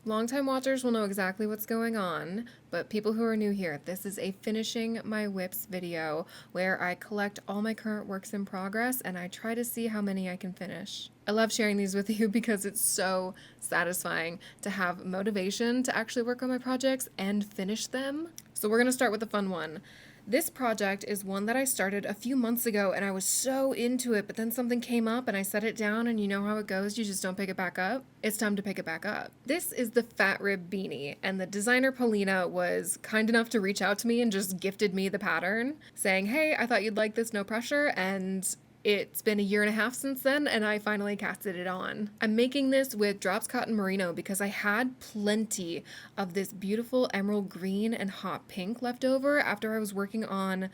Longtime watchers will know exactly what's going on, but people who are new here, this is a finishing my whips video where I collect all my current works in progress and I try to see how many I can finish. I love sharing these with you because it's so satisfying to have motivation to actually work on my projects and finish them. So we're going to start with a fun one. This project is one that I started a few months ago and I was so into it, but then something came up and I set it down, and you know how it goes, you just don't pick it back up. It's time to pick it back up. This is the Fat Rib Beanie, and the designer Paulina was kind enough to reach out to me and just gifted me the pattern, saying, hey, I thought you'd like this, no pressure, and it's been a year and a half since then, and I finally casted it on. I'm making this with Drops Cotton Merino because I had plenty of this beautiful emerald green and hot pink left over after I was working on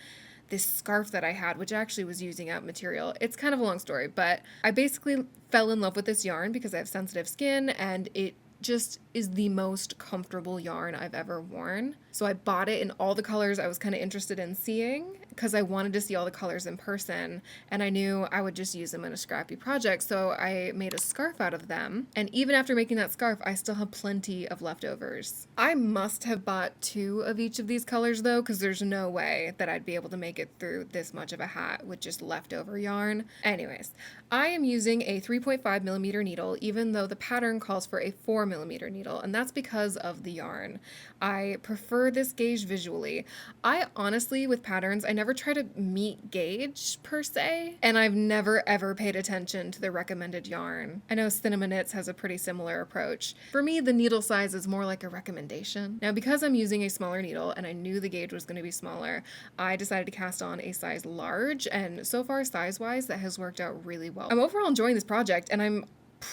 this scarf that I had, which actually was using up material. It's kind of a long story, but I basically fell in love with this yarn because I have sensitive skin, and it just is the most comfortable yarn I've ever worn. So I bought it in all the colors I was kind of interested in seeing because I wanted to see all the colors in person, and I knew I would just use them in a scrappy project. So I made a scarf out of them, and even after making that scarf, I still have plenty of leftovers. I must have bought 2 of each of these colors though, because there's no way that I'd be able to make it through this much of a hat with just leftover yarn. Anyways, I am using a 3.5 millimeter needle, even though the pattern calls for a 4 millimeter needle, and that's because of the yarn. I prefer this gauge visually. I honestly, with patterns, I never try to meet gauge per se, and I've never ever paid attention to the recommended yarn. I know Cinnamon Knits has a pretty similar approach. For me, the needle size is more like a recommendation. Now, because I'm using a smaller needle and I knew the gauge was going to be smaller, I decided to cast on a size large, and so far size-wise, that has worked out really well. I'm overall enjoying this project, and I'm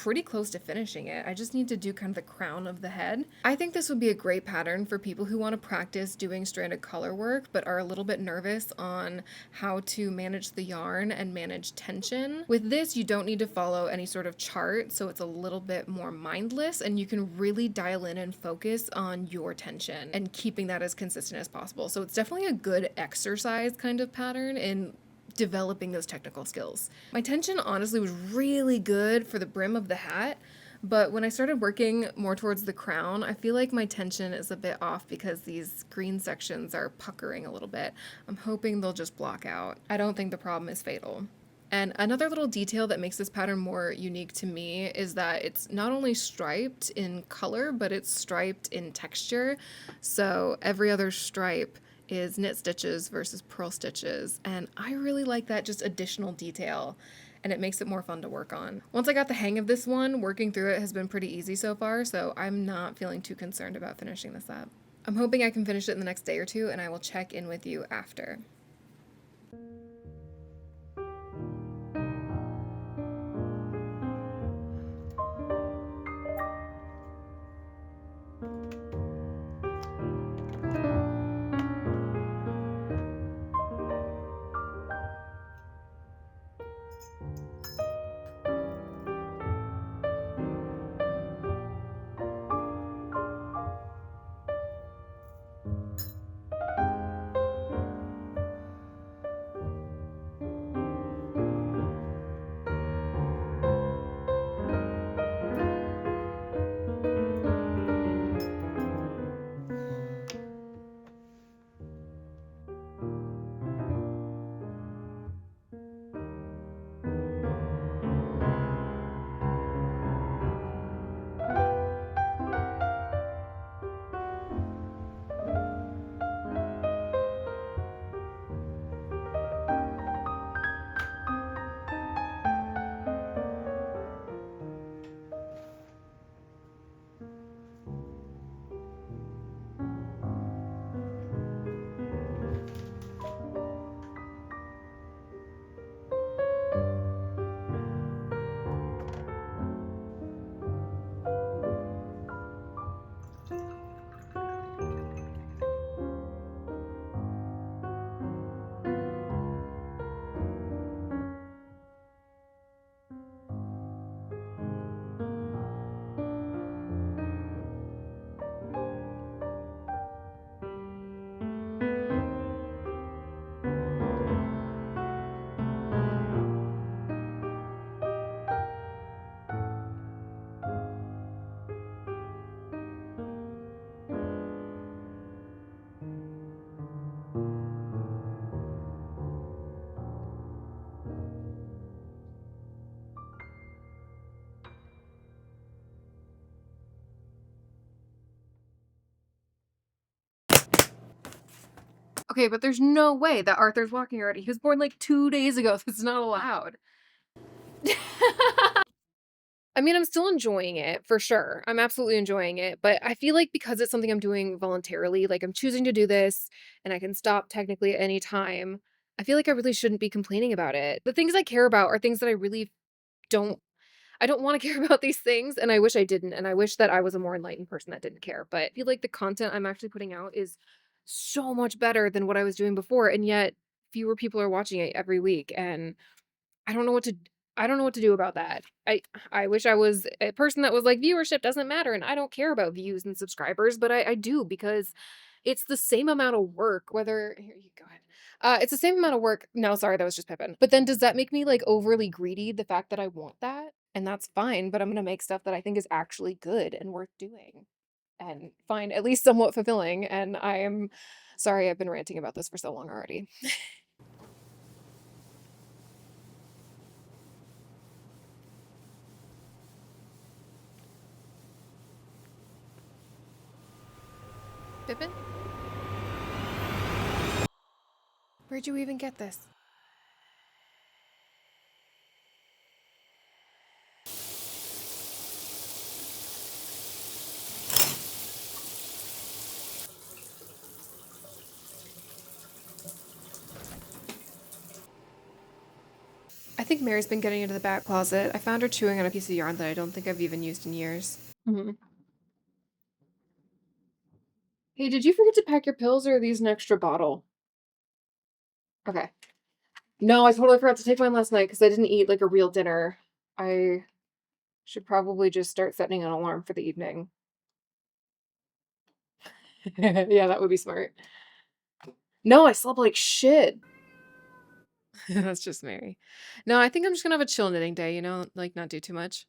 pretty close to finishing it. I just need to do kind of the crown of the head. I think this would be a great pattern for people who want to practice doing stranded color work but are a little bit nervous on how to manage the yarn and manage tension. With this, you don't need to follow any sort of chart, so it's a little bit more mindless, and you can really dial in and focus on your tension and keeping that as consistent as possible. So it's definitely a good exercise kind of pattern in developing those technical skills. My tension honestly was really good for the brim of the hat, but when I started working more towards the crown, I feel like my tension is a bit off because these green sections are puckering a little bit. I'm hoping they'll just block out. I don't think the problem is fatal. And another little detail that makes this pattern more unique to me is that it's not only striped in color, but it's striped in texture. So every other stripe is knit stitches versus purl stitches, and I really like that just additional detail, and it makes it more fun to work on. Once I got the hang of this one, working through it has been pretty easy so far, so I'm not feeling too concerned about finishing this up. I'm hoping I can finish it in the next day or two, and I will check in with you after. Okay, but there's no way that Arthur's walking already. He was born like 2 days ago. This is not allowed. I mean, I'm still enjoying it for sure. I'm absolutely enjoying it, but I feel like because it's something I'm doing voluntarily, like I'm choosing to do this and I can stop technically at any time, I feel like I really shouldn't be complaining about it. The things I care about are things that I really don't I don't want to care about these things and I wish I didn't and I wish that I was a more enlightened person that didn't care. But I feel like the content I'm actually putting out is so much better than what I was doing before and yet fewer people are watching it every week and I don't know what to I don't know what to do about that. I wish I was a person that was like viewership doesn't matter and I don't care about views and subscribers, but I do because it's the same amount of work whether here you go ahead. It's the same amount of work. No, sorry, that was just Pippin. But then does that make me like overly greedy the fact that I want that? And that's fine, but I'm going to make stuff that I think is actually good and worth doing and find at least somewhat fulfilling and I am sorry I've been ranting about this for so long already. Pippin? Where'd you even get this? I think Mary's been getting into the back closet. I found her chewing on a piece of yarn that I don't think I've even used in years. Hey, did you forget to pack your pills or are these an extra bottle? Okay. No, I totally forgot to take mine last night because I didn't eat like a real dinner. I should probably just start setting an alarm for the evening. Yeah, that would be smart. No, I slept like shit. That's just Mary. No, I think I'm just gonna have a chill knitting day, like not do too much.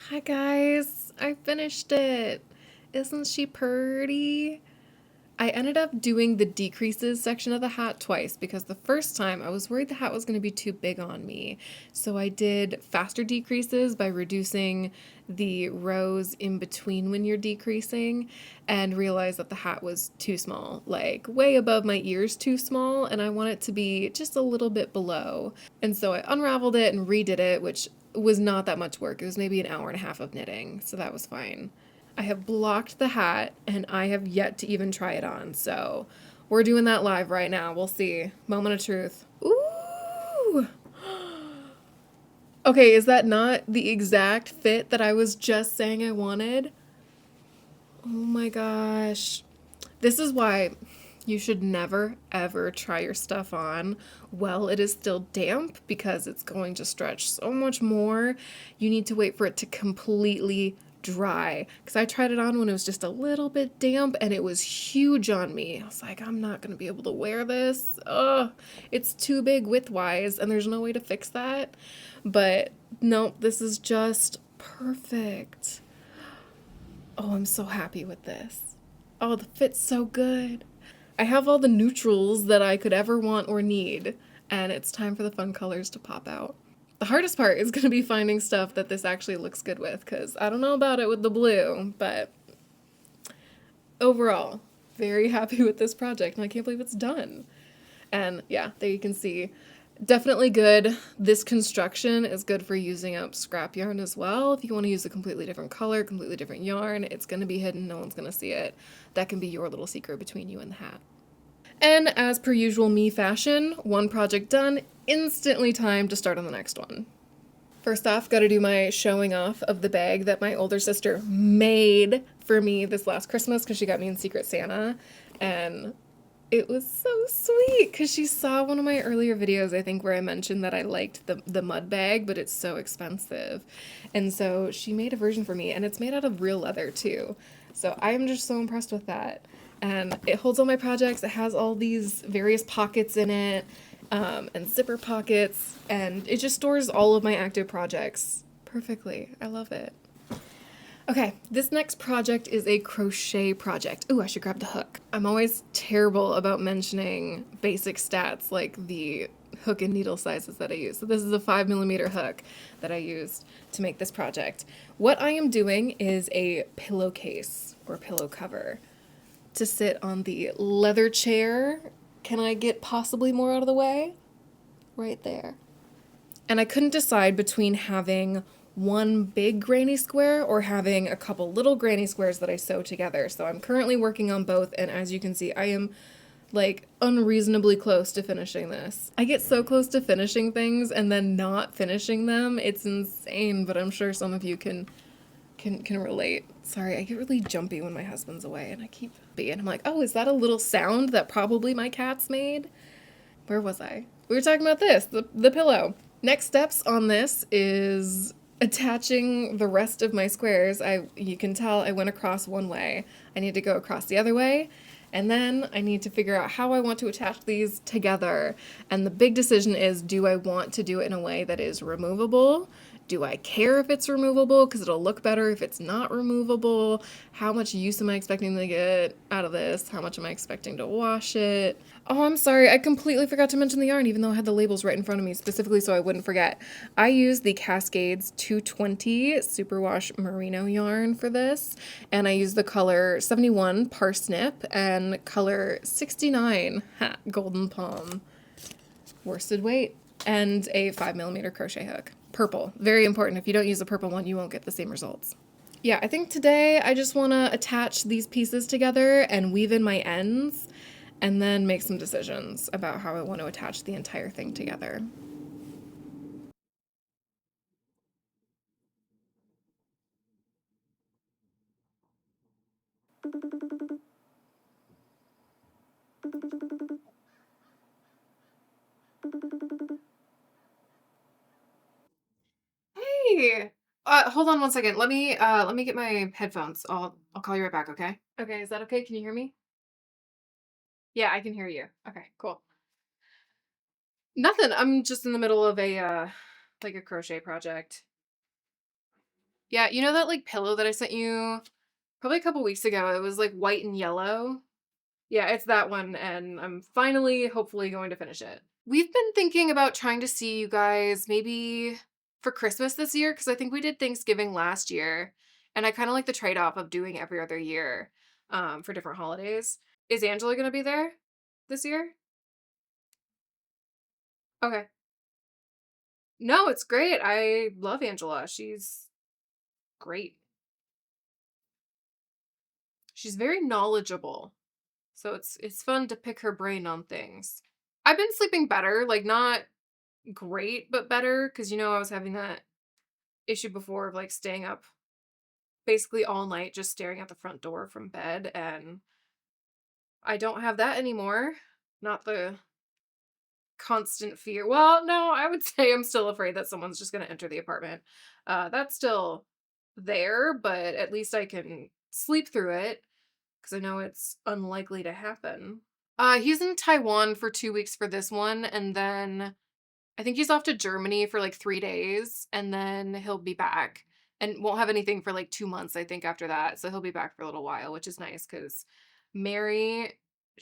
Hi guys, I finished it. Isn't she pretty? I ended up doing the decreases section of the hat twice because the first time I was worried the hat was going to be too big on me. So I did faster decreases by reducing the rows in between when you're decreasing and realized that the hat was too small, like way above my ears too small, and I want it to be just a little bit below. And so I unraveled it and redid it, which was not that much work. It was maybe an hour and a half of knitting, so that was fine. I have blocked the hat and I have yet to even try it on. So we're doing that live right now. We'll see. Moment of truth. Ooh. Okay, is that not the exact fit that I was just saying I wanted? Oh my gosh. This is why you should never ever try your stuff on while it is still damp because it's going to stretch so much more. You need to wait for it to completely dry because I tried it on when it was just a little bit damp and it was huge on me. I was like, I'm not going to be able to wear this. Ugh, it's too big width-wise and there's no way to fix that. But no, this is just perfect. Oh, I'm so happy with this. Oh, the fit's so good. I have all the neutrals that I could ever want or need, and it's time for the fun colors to pop out. The hardest part is going to be finding stuff that this actually looks good with, because I don't know about it with the blue, but overall, very happy with this project, and I can't believe it's done. And yeah, there you can see. Definitely good. This construction is good for using up scrap yarn as well. If you want to use a completely different color, completely different yarn, it's going to be hidden. No one's going to see it. That can be your little secret between you and the hat. And as per usual me fashion, one project done, instantly time to start on the next one. First off, gotta do my showing off of the bag that my older sister made for me this last Christmas because she got me in Secret Santa. And it was so sweet because she saw one of my earlier videos, I think, where I mentioned that I liked the mud bag, but it's so expensive. And so she made a version for me, and it's made out of real leather too. So I am just so impressed with that. And it holds all my projects. It has all these various pockets in it, and zipper pockets, and it just stores all of my active projects perfectly. I love it. Okay, this next project is a crochet project. Ooh, I should grab the hook. I'm always terrible about mentioning basic stats like the hook and needle sizes that I use. So this is a 5mm hook that I used to make this project. What I am doing is a pillowcase or pillow cover to sit on the leather chair. Can I get possibly more out of the way? Right there. And I couldn't decide between having one big granny square or having a couple little granny squares that I sew together. So I'm currently working on both, and as you can see, I am like unreasonably close to finishing this. I get so close to finishing things and then not finishing them. It's insane, but I'm sure some of you can relate. Sorry, I get really jumpy when my husband's away and I keep being, I'm like, oh, is that a little sound that probably my cat's made? Where was I? We were talking about this, the pillow. Next steps on this is attaching the rest of my squares. You can tell I went across one way. I need to go across the other way. And then I need to figure out how I want to attach these together. And the big decision is, do I want to do it in a way that is removable? Do I care if it's removable? Because it'll look better if it's not removable. How much use am I expecting to get out of this? How much am I expecting to wash it? Oh, I'm sorry. I completely forgot to mention the yarn, even though I had the labels right in front of me specifically so I wouldn't forget. I used the Cascades 220 Superwash Merino yarn for this, and I used the color 71 Parsnip and color 69 Golden Palm worsted weight, and a 5mm crochet hook. Purple. Very important. If you don't use a purple one, you won't get the same results. Yeah, I think today I just want to attach these pieces together and weave in my ends and then make some decisions about how I want to attach the entire thing together. Hey, hold on one second. Let me get my headphones. I'll call you right back, okay? Okay, is that okay? Can you hear me? Yeah, I can hear you. Okay, cool. Nothing. I'm just in the middle of a like a crochet project. Yeah, you know that like pillow that I sent you probably a couple weeks ago? It was like white and yellow. Yeah, it's that one, and I'm finally, hopefully, going to finish it. We've been thinking about trying to see you guys maybe for Christmas this year, because I think we did Thanksgiving last year, and I kind of like the trade-off of doing every other year for different holidays. Is Angela going to be there this year? Okay. No, it's great. I love Angela. She's great. She's very knowledgeable. So it's fun to pick her brain on things. I've been sleeping better, like not great, but better, because I was having that issue before of like staying up basically all night just staring at the front door from bed, and I don't have that anymore. Not the constant fear. Well, no, I would say I'm still afraid that someone's just going to enter the apartment. That's still there, but at least I can sleep through it because I know it's unlikely to happen. He's in Taiwan for 2 weeks for this one, and then I think he's off to Germany for like 3 days, and then he'll be back. and won't have anything for like 2 months, I think, after that. So he'll be back for a little while, which is nice because Mary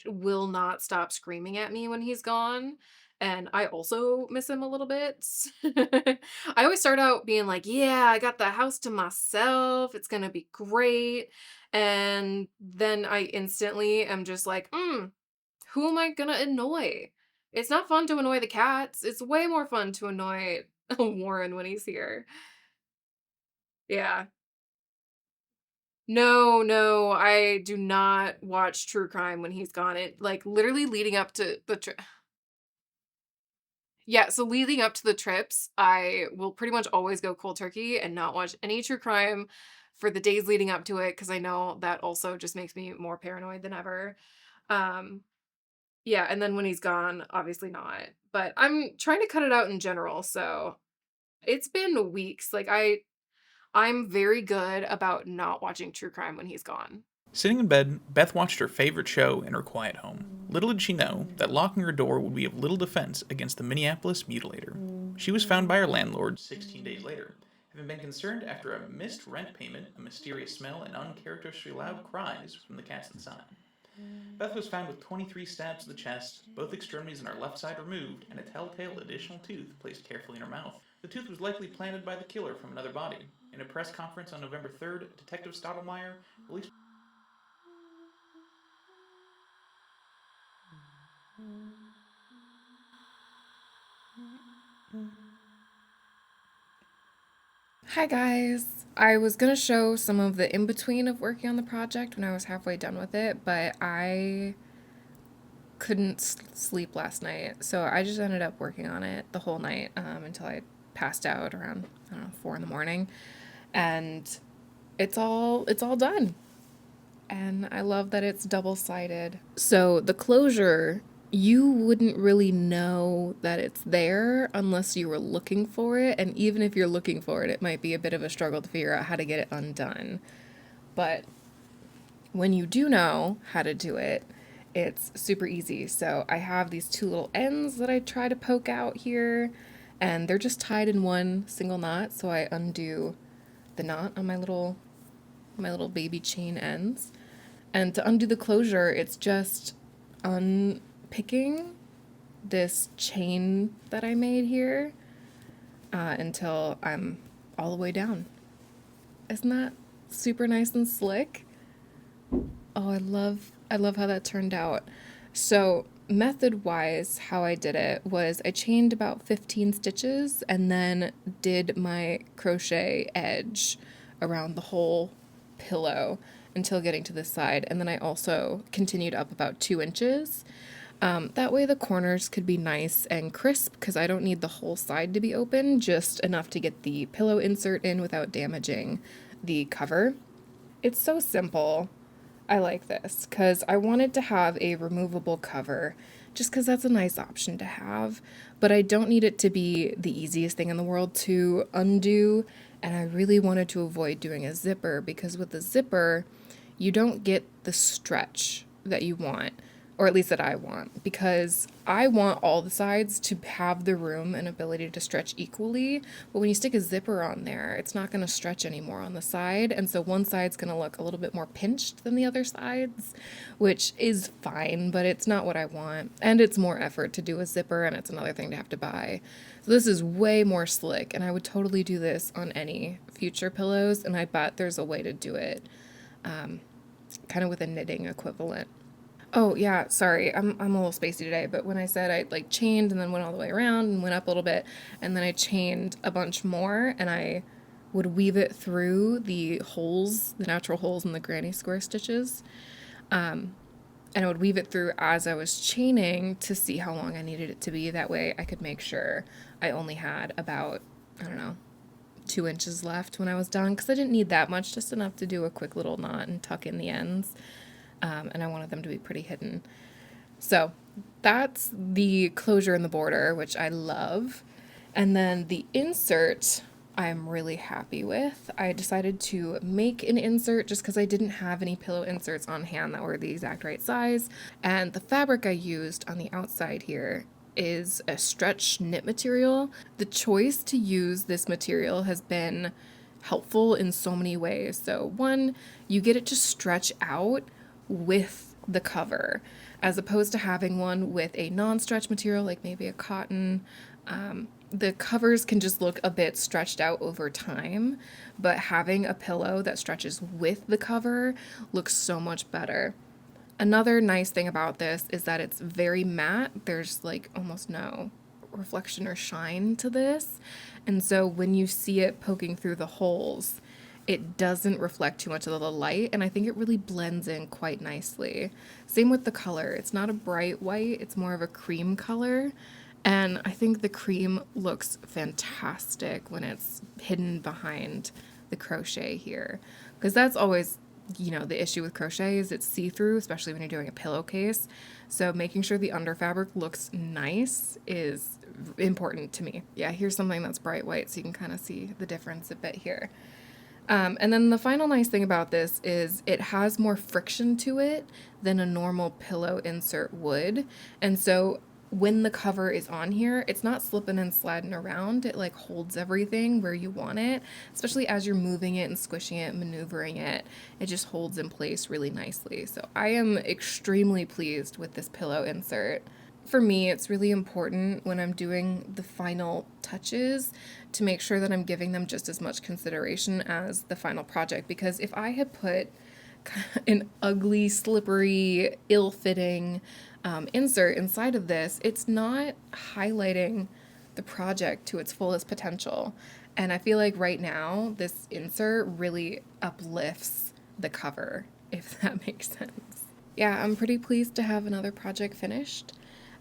will not stop screaming at me when he's gone. And I also miss him a little bit. I always start out being like, yeah, I got the house to myself. It's going to be great. And then I instantly am just like, who am I going to annoy? It's not fun to annoy the cats. It's way more fun to annoy Warren when he's here. Yeah. No, no, I do not watch true crime when he's gone. It like literally leading up to the yeah, so leading up to the trips, I will pretty much always go cold turkey and not watch any true crime for the days leading up to it because I know that also just makes me more paranoid than ever. Um, yeah, and then when he's gone, obviously not. But I'm trying to cut it out in general, so it's been weeks. I'm very good about not watching true crime when he's gone. Sitting in bed, Beth watched her favorite show in her quiet home. Little did she know that locking her door would be of little defense against the Minneapolis mutilator. She was found by her landlord 16 days later, having been concerned after a missed rent payment, a mysterious smell, and uncharacteristically loud cries from the cats inside. Beth was found with 23 stabs to the chest, both extremities on her left side removed, and a telltale additional tooth placed carefully in her mouth. The tooth was likely planted by the killer from another body. In a press conference on November 3rd, Detective Stottlemyre released. Hi guys. I was gonna show some of the in-between of working on the project when I was halfway done with it, but I couldn't sleep last night, so I just ended up working on it the whole night until I passed out around, I don't know, 4 in the morning, and it's all done. And I love that it's double-sided. So the closure, you wouldn't really know that it's there unless you were looking for it, and even if you're looking for it, it might be a bit of a struggle to figure out how to get it undone. But when you do know how to do it, it's super easy. So I have these two little ends that I try to poke out here, and they're just tied in one single knot. So I undo the knot on my little baby chain ends. And to undo the closure, it's just unpicking this chain that I made here until I'm all the way down. Isn't that super nice and slick? Oh, I love how that turned out. So, method-wise, how I did it was I chained about 15 stitches and then did my crochet edge around the whole pillow until getting to this side. And then I also continued up about 2 inches. That way the corners could be nice and crisp because I don't need the whole side to be open, just enough to get the pillow insert in without damaging the cover. It's so simple. I like this because I wanted to have a removable cover just because that's a nice option to have, but I don't need it to be the easiest thing in the world to undo, and I really wanted to avoid doing a zipper because with the zipper, you don't get the stretch that you want, or at least that I want, because I want all the sides to have the room and ability to stretch equally. But when you stick a zipper on there, it's not going to stretch anymore on the side. And so one side's going to look a little bit more pinched than the other sides, which is fine, but it's not what I want. And it's more effort to do a zipper, and it's another thing to have to buy. So this is way more slick, and I would totally do this on any future pillows, and I bet there's a way to do it kind of with a knitting equivalent. Oh yeah, sorry. I'm a little spacey today, but when I said I like chained and then went all the way around and went up a little bit and then I chained a bunch more and I would weave it through the holes, the natural holes in the granny square stitches. And I would weave it through as I was chaining to see how long I needed it to be. That way I could make sure I only had about, I don't know, 2 inches left when I was done because I didn't need that much, just enough to do a quick little knot and tuck in the ends. And I wanted them to be pretty hidden. So that's the closure in the border, which I love. And then the insert I'm really happy with. I decided to make an insert just because I didn't have any pillow inserts on hand that were the exact right size. And the fabric I used on the outside here is a stretch knit material. The choice to use this material has been helpful in so many ways. So one, you get it to stretch out with the cover, as opposed to having one with a non-stretch material like maybe a cotton. The covers can just look a bit stretched out over time, but having a pillow that stretches with the cover looks so much better. Another nice thing about this is that it's very matte. There's like almost no reflection or shine to this. And so when you see it poking through the holes, it doesn't reflect too much of the light, and I think it really blends in quite nicely. Same with the color. It's not a bright white, it's more of a cream color. And I think the cream looks fantastic when it's hidden behind the crochet here. Because that's always, the issue with crochet is it's see-through, especially when you're doing a pillowcase. So making sure the under fabric looks nice is important to me. Yeah, here's something that's bright white, so you can kind of see the difference a bit here. And then the final nice thing about this is it has more friction to it than a normal pillow insert would. And so when the cover is on here, it's not slipping and sliding around. It like holds everything where you want it, especially as you're moving it and squishing it, maneuvering it. It just holds in place really nicely. So I am extremely pleased with this pillow insert. For me, it's really important when I'm doing the final touches to make sure that I'm giving them just as much consideration as the final project, because if I had put an ugly, slippery, ill-fitting insert inside of this, it's not highlighting the project to its fullest potential. And I feel like right now, this insert really uplifts the cover, if that makes sense. Yeah, I'm pretty pleased to have another project finished.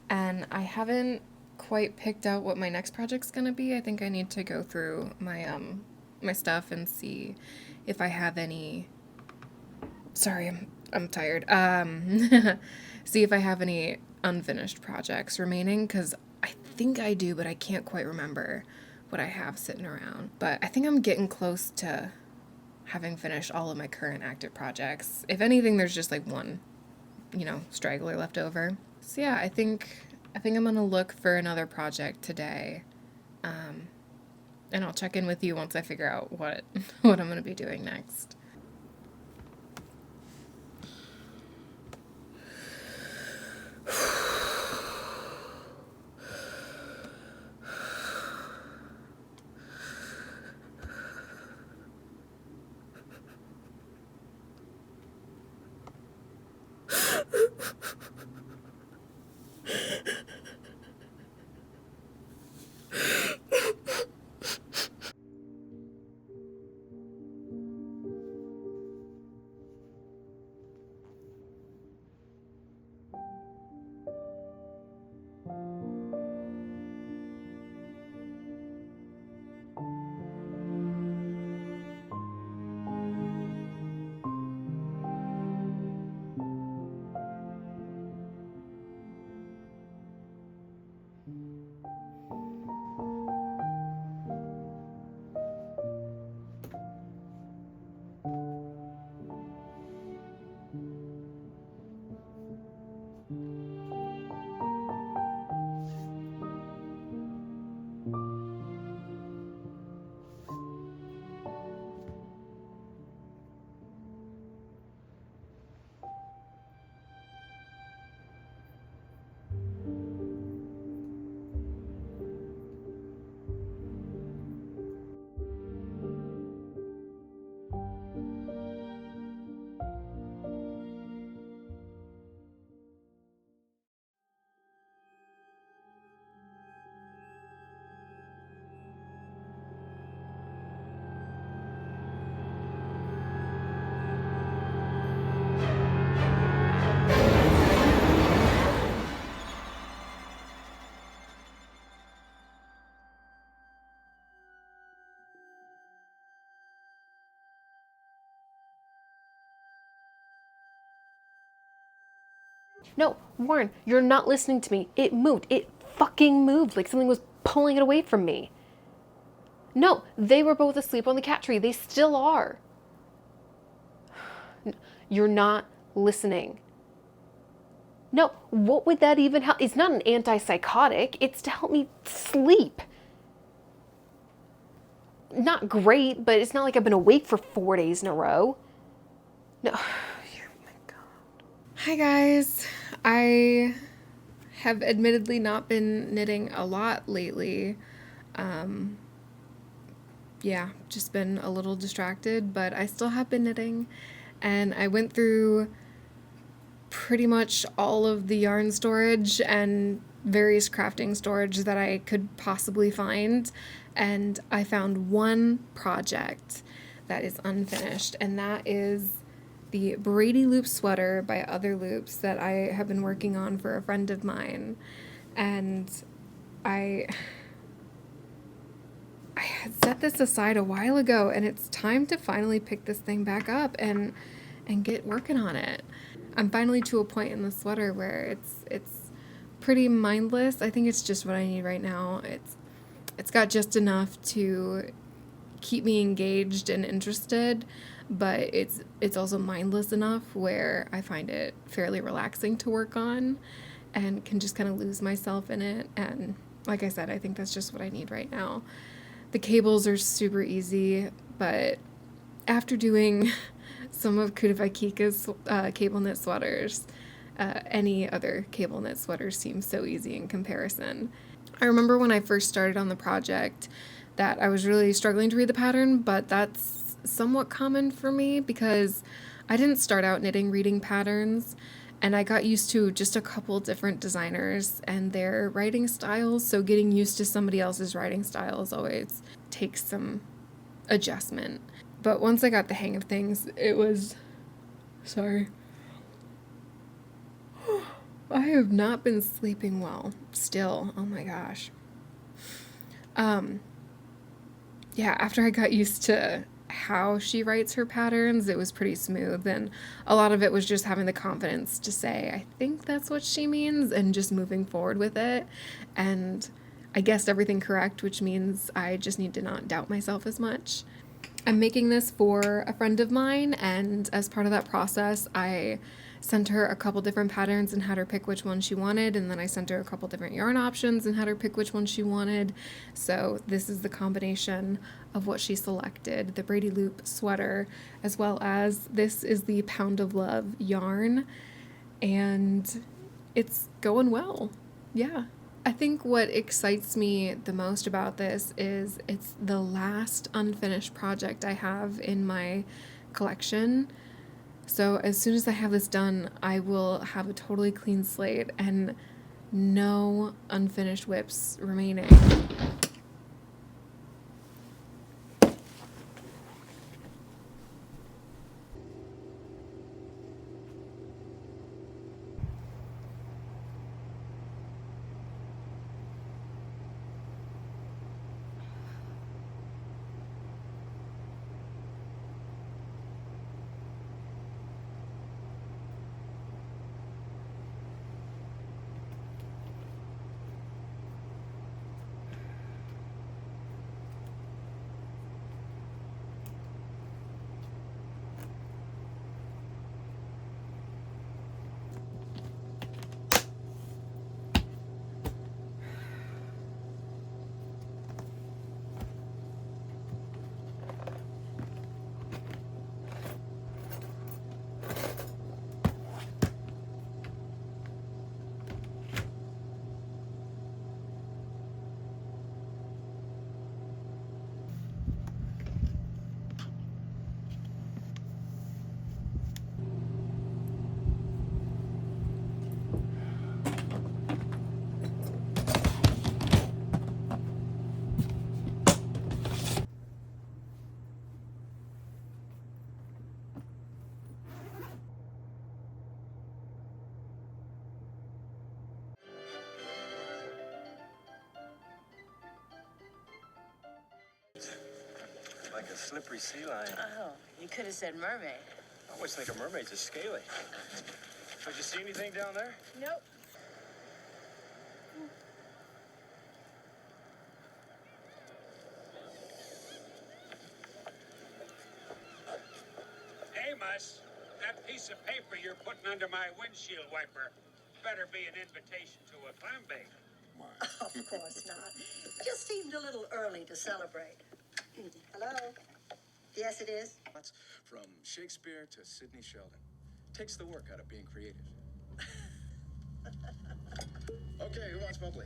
And I haven't quite picked out what my next project's gonna be. I think I need to go through my stuff and see if I have any. Sorry, I'm tired. See if I have any unfinished projects remaining, because I think I do, but I can't quite remember what I have sitting around. But I think I'm getting close to having finished all of my current active projects. If anything, there's just like one, straggler left over. So yeah, I think I'm gonna look for another project today, and I'll check in with you once I figure out what what I'm gonna be doing next. No, Warren, you're not listening to me. It moved. It fucking moved like something was pulling it away from me. No, they were both asleep on the cat tree. They still are. You're not listening. No, what would that even help? It's not an antipsychotic. It's to help me sleep. Not great, but it's not like I've been awake for 4 days in a row. No. Oh my God. Hi guys. I have admittedly not been knitting a lot lately. Yeah, just been a little distracted, but I still have been knitting. And I went through pretty much all of the yarn storage and various crafting storage that I could possibly find. And I found one project that is unfinished, and that is the Brady Loop sweater by Other Loops that I have been working on for a friend of mine. And I had set this aside a while ago, and it's time to finally pick this thing back up and get working on it. I'm finally to a point in the sweater where it's pretty mindless. I think it's just what I need right now. It's got just enough to keep me engaged and interested, but it's also mindless enough where I find it fairly relaxing to work on and can just kind of lose myself in it. And like I said, I think that's just what I need right now. The cables are super easy, but after doing some of Kudafaikika's cable knit sweaters, any other cable knit sweaters seem so easy in comparison. I remember when I first started on the project that I was really struggling to read the pattern, but that's somewhat common for me because I didn't start out knitting reading patterns, and I got used to just a couple different designers and their writing styles, so getting used to somebody else's writing styles always takes some adjustment. But once I got the hang of things, it was... Sorry. I have not been sleeping well still. Oh my gosh. Yeah, after I got used to how she writes her patterns, it was pretty smooth, and a lot of it was just having the confidence to say, I think that's what she means, and just moving forward with it. And I guessed everything correct, which means I just need to not doubt myself as much. I'm making this for a friend of mine, and as part of that process, I sent her a couple different patterns and had her pick which one she wanted, and then I sent her a couple different yarn options and had her pick which one she wanted. So this is the combination of what she selected, the Brady Loop sweater, as well as this is the Pound of Love yarn, and it's going well. Yeah. I think what excites me the most about this is it's the last unfinished project I have in my collection. So as soon as I have this done, I will have a totally clean slate and no unfinished whips remaining. Like a slippery sea lion. Oh, you could have said mermaid. I always think of mermaids as scaly. Did you see anything down there? Nope. Amos, that piece of paper you're putting under my windshield wiper better be an invitation to a clambake. Of course not. Just seemed a little early to celebrate. Hello? Yes, it is. From Shakespeare to Sidney Sheldon. Takes the work out of being creative. Okay, who wants bubbly?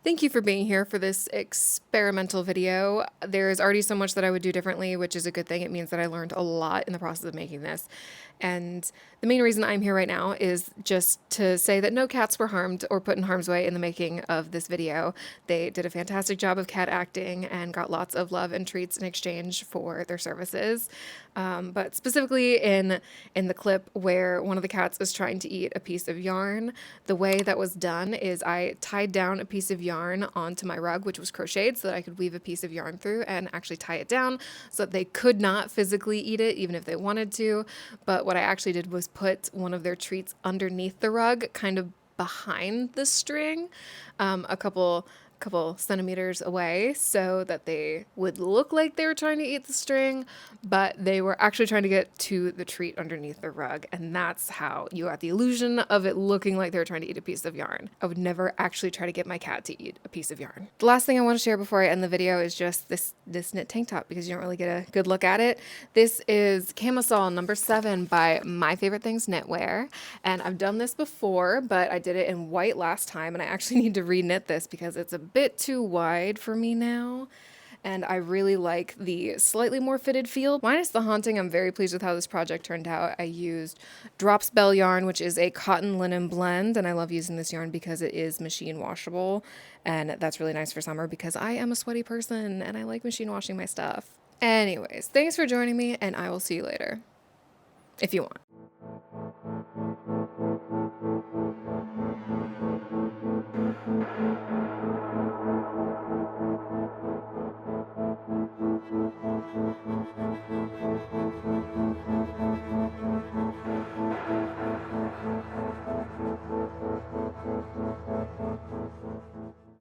Thank you for being here for this experimental video. There's already so much that I would do differently, which is a good thing. It means that I learned a lot in the process of making this. And the main reason I'm here right now is just to say that no cats were harmed or put in harm's way in the making of this video. They did a fantastic job of cat acting and got lots of love and treats in exchange for their services. But specifically in the clip where one of the cats is trying to eat a piece of yarn, the way that was done is I tied down a piece of yarn onto my rug, which was crocheted, so that I could weave a piece of yarn through and actually tie it down so that they could not physically eat it, even if they wanted to. But what I actually did was put one of their treats underneath the rug, kind of behind the string, a couple centimeters away, so that they would look like they were trying to eat the string, but they were actually trying to get to the treat underneath the rug. And that's how you got the illusion of it looking like they were trying to eat a piece of yarn. I would never actually try to get my cat to eat a piece of yarn. The last thing I want to share before I end the video is just this knit tank top, because you don't really get a good look at it. This is Camisole number 7 by My Favorite Things Knitwear. And I've done this before, but I did it in white last time, and I actually need to re-knit this because it's a bit too wide for me now, and I really like the slightly more fitted feel. Minus the haunting, I'm very pleased with how this project turned out. I used Drops Bell yarn, which is a cotton linen blend, and I love using this yarn because it is machine washable, and that's really nice for summer because I am a sweaty person and I like machine washing my stuff. Anyways, thanks for joining me, and I will see you later, if you want.